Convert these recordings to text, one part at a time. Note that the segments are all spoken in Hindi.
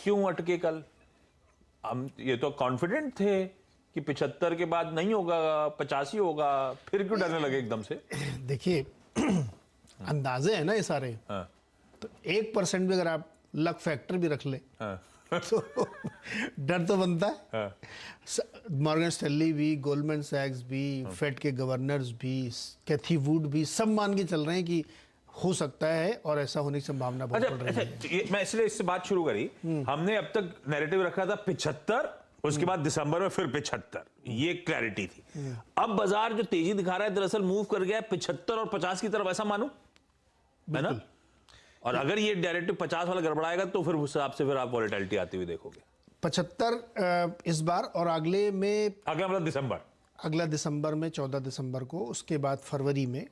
क्यों अटके कल? हम ये तो कॉन्फिडेंट थे कि 75 के बाद नहीं होगा, 85 होगा, फिर क्यों डरने लगे एकदम से? देखिए अंदाजे हैं ना ये सारे। हाँ, तो 1% भी अगर आप लक फैक्टर भी रख ले हाँ, तो डर तो बनता है। हाँ। मॉर्गन स्टैनली भी, गोल्डमैन सैक्स भी, फेड के गवर्नर्स भी, कैथी वुड भी, सब मान के चल रहे हैं कि हो सकता है और ऐसा होने की संभावना बहुत बढ़ रही है। अच्छा, मैं इसलिए इससे बात शुरू करी। हमने अब तक नैरेटिव रखा था 75, उसके बाद दिसंबर में फिर 75, ये क्लैरिटी थी। अब बाजार जो तेजी दिखा रहा है दरअसल मूव कर गया 75 और 50 की तरफ, ऐसा मानूं, है ना? और अगर ये डायरेक्टिव 50 वाला गड़बड़ाएगा तो फिर उस हिसाब से फिर आप वॉलेटिलिटी आती हुई देखोगे। 75 इस बार, और अगले में अगला मतलब दिसंबर, अगला दिसंबर में 14 दिसंबर को, उसके बाद फरवरी में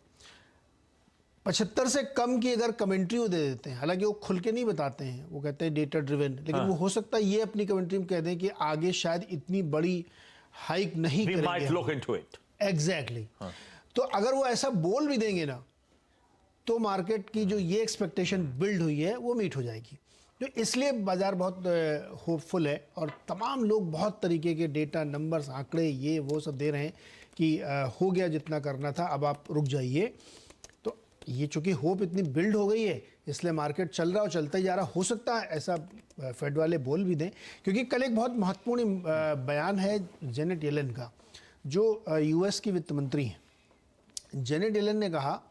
75 से कम की अगर कमेंट्री वो दे देते हैं, हालांकि वो खुल के नहीं बताते हैं, वो कहते हैं डेटा ड्रिवन, लेकिन वो हो सकता है ये अपनी कमेंट्री में कह दें कि आगे शायद इतनी बड़ी हाइक नहीं We might look करेंगे। into it. एग्जैक्टली। तो अगर वो ऐसा बोल भी देंगे ना, तो मार्केट की जो ये एक्सपेक्टेशन बिल्ड हुई है वो मीट हो जाएगी। तो इसलिए बाजार बहुत होपफुल है और तमाम लोग बहुत तरीके के डेटा, नंबर्स, आंकड़े, ये वो सब दे रहे हैं कि हो गया जितना करना था, अब आप रुक जाइए। तो ये चूंकि होप इतनी बिल्ड हो गई है, इसलिए मार्केट चल रहा और चलता ही जा रहा। हो सकता है ऐसा फेड वाले बोल भी दें, क्योंकि कल एक बहुत महत्वपूर्ण बयान है जेनेट येलेन का, जो यूएस की वित्त मंत्री हैं। जेनेट येलेन ने कहा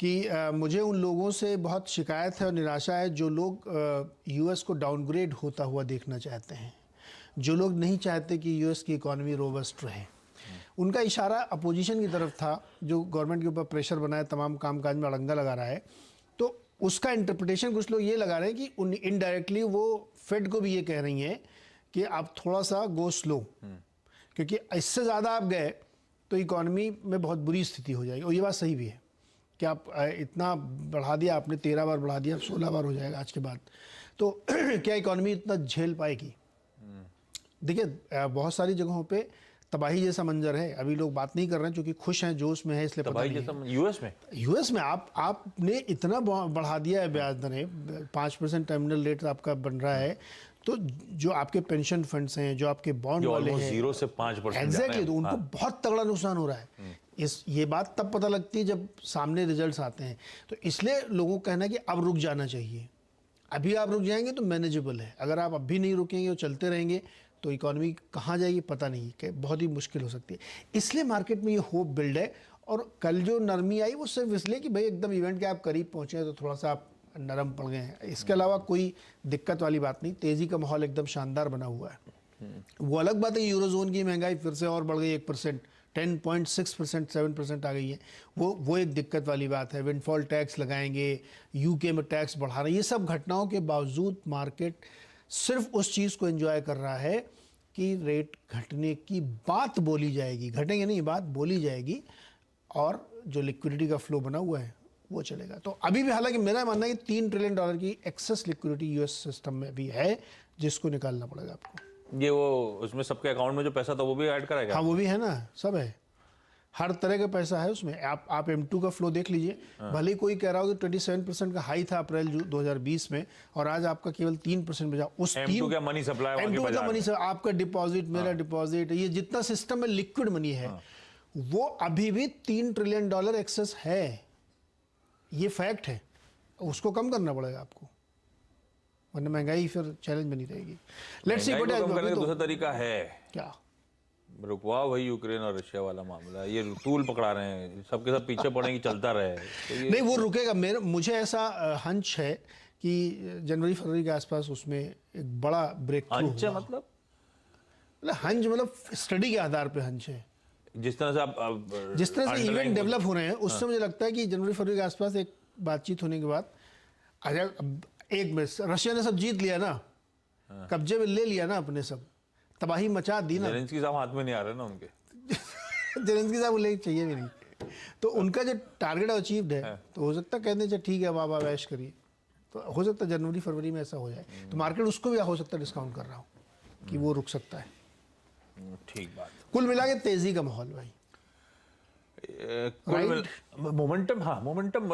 कि मुझे उन लोगों से बहुत शिकायत है और निराशा है जो लोग यूएस को डाउनग्रेड होता हुआ देखना चाहते हैं, जो लोग नहीं चाहते कि यूएस की इकॉनमी रोबस्ट रहे। उनका इशारा अपोजिशन की तरफ था, जो गवर्नमेंट के ऊपर प्रेशर बनाए, तमाम कामकाज में अड़ंगा लगा रहा है। तो उसका इंटरप्रिटेशन कुछ लोग ये लगा रहे हैं कि उन इनडायरेक्टली वो फेड को भी ये कह रही हैं कि आप थोड़ा सा गो स्लो, क्योंकि इससे ज़्यादा आप गए तो इकॉनमी में बहुत बुरी स्थिति हो जाएगी। और ये बात सही भी है कि आप इतना बढ़ा दिया आपने, 13 बार बढ़ा दिया, अब 16 बार हो जाएगा आज के बाद, तो क्या इकॉनमी इतना झेल पाएगी? देखिए बहुत सारी जगहों पे तबाही जैसा मंजर है। अभी लोग बात नहीं कर रहे हैं क्योंकि खुश हैं, जोश में है, इसलिए पता नहीं है। यूएस में आपने इतना बढ़ा दिया है ब्याज दरें, 5% टर्मिनल रेट आपका बन रहा है, तो जो आपके पेंशन फंड्स हैं, जो आपके बॉन्ड वाले हैं, 0 से 5% एग्जैक्टली, तो उनको बहुत तगड़ा नुकसान हो रहा है। ये बात तब पता लगती है जब सामने रिजल्ट्स आते हैं। तो इसलिए लोगों का कहना है कि अब रुक जाना चाहिए। अभी आप रुक जाएंगे तो मैनेजेबल है, अगर आप अभी नहीं रुकेंगे और चलते रहेंगे तो इकॉनमी कहाँ जाएगी पता नहीं, कि बहुत ही मुश्किल हो सकती है। इसलिए मार्केट में ये होप बिल्ड है। और कल जो नरमी आई वो सिर्फ इसलिए कि भाई एकदम इवेंट के आप करीब पहुँचे हैं तो थोड़ा सा आप नरम पड़ गए हैं, इसके अलावा कोई दिक्कत वाली बात नहीं। तेज़ी का माहौल एकदम शानदार बना हुआ है। वो अलग बात है, यूरोजोन की महंगाई फिर से और बढ़ गई 1%, 10.6%, 7% आ गई है, वो एक दिक्कत वाली बात है। विंडफॉल टैक्स लगाएंगे, यूके में टैक्स बढ़ा रहे हैं, ये सब घटनाओं के बावजूद मार्केट सिर्फ उस चीज़ को एंजॉय कर रहा है कि रेट घटने की बात बोली जाएगी, घटेंगे नहीं, बात बोली जाएगी, और जो लिक्विडिटी का फ्लो बना हुआ है वो चलेगा। तो अभी भी हालांकि मेरा मानना है कि $3 ट्रिलियन की एक्सेस लिक्विडिटी यूएस सिस्टम में भी है, जिसको निकालना पड़ेगा आपको। ये वो उसमें सबके अकाउंट में जो पैसा था वो भी ऐड कराएगा? हाँ वो भी है ना, सब है, हर तरह का पैसा है उसमें। आप M2 का फ्लो देख लीजिए। भले ही कोई कह रहा हो कि 27% का हाई था अप्रैल 2020 में, और आज आपका केवल 3% बचा। उस M2 क्या मनी सप्लाई, M2 का मनी, आपका डिपॉजिट, मेरा डिपॉजिट, ये जितना सिस्टम में लिक्विड मनी है, वो अभी भी $3 ट्रिलियन एक्सेस है। ये फैक्ट है, उसको कम करना पड़ेगा आपको, वरना महंगाई फिर चैलेंज बनी रहेगी। लेट्स सी बट दूसरा तरीका है क्या, रुकवाओ भाई, यूक्रेन और रशिया वाला मामला, ये टूल पकड़ा रहे हैं, सबके सब पीछे पड़ेंगे, चलता रहे तो नहीं वो रुकेगा। मुझे ऐसा हंच है कि जनवरी फरवरी के आसपास उसमें एक बड़ा ब्रेक थ्रू होगा। मतलब हंच मतलब स्टडी के आधार पे हंच है। जिस तरह से जिस तरह से इवेंट डेवलप हो रहे हैं, उससे मुझे लगता है कि जनवरी फरवरी के आसपास एक बातचीत होने के बाद, अगर एक में रशिया ने सब जीत लिया ना, कब्जे में ले लिया ना अपने, सब तबाही मचा दी ना, जेलेंस्की साहब हाथ में नहीं आ रहे ना उनके जेलेंस्की साहब ले चाहिए भी नहीं, तो उनका जो टारगेट अचीव्ड है, तो हो सकता है कहते हैं ठीक है वाह वैश करिए, तो हो सकता है जनवरी फरवरी में ऐसा हो जाए। तो मार्केट उसको भी हो सकता है डिस्काउंट कर रहा हो कि वो रुक सकता है। ठीक बात। कुल मिला के तेजी का माहौल भाई, मोमेंटम, हाँ मोमेंटम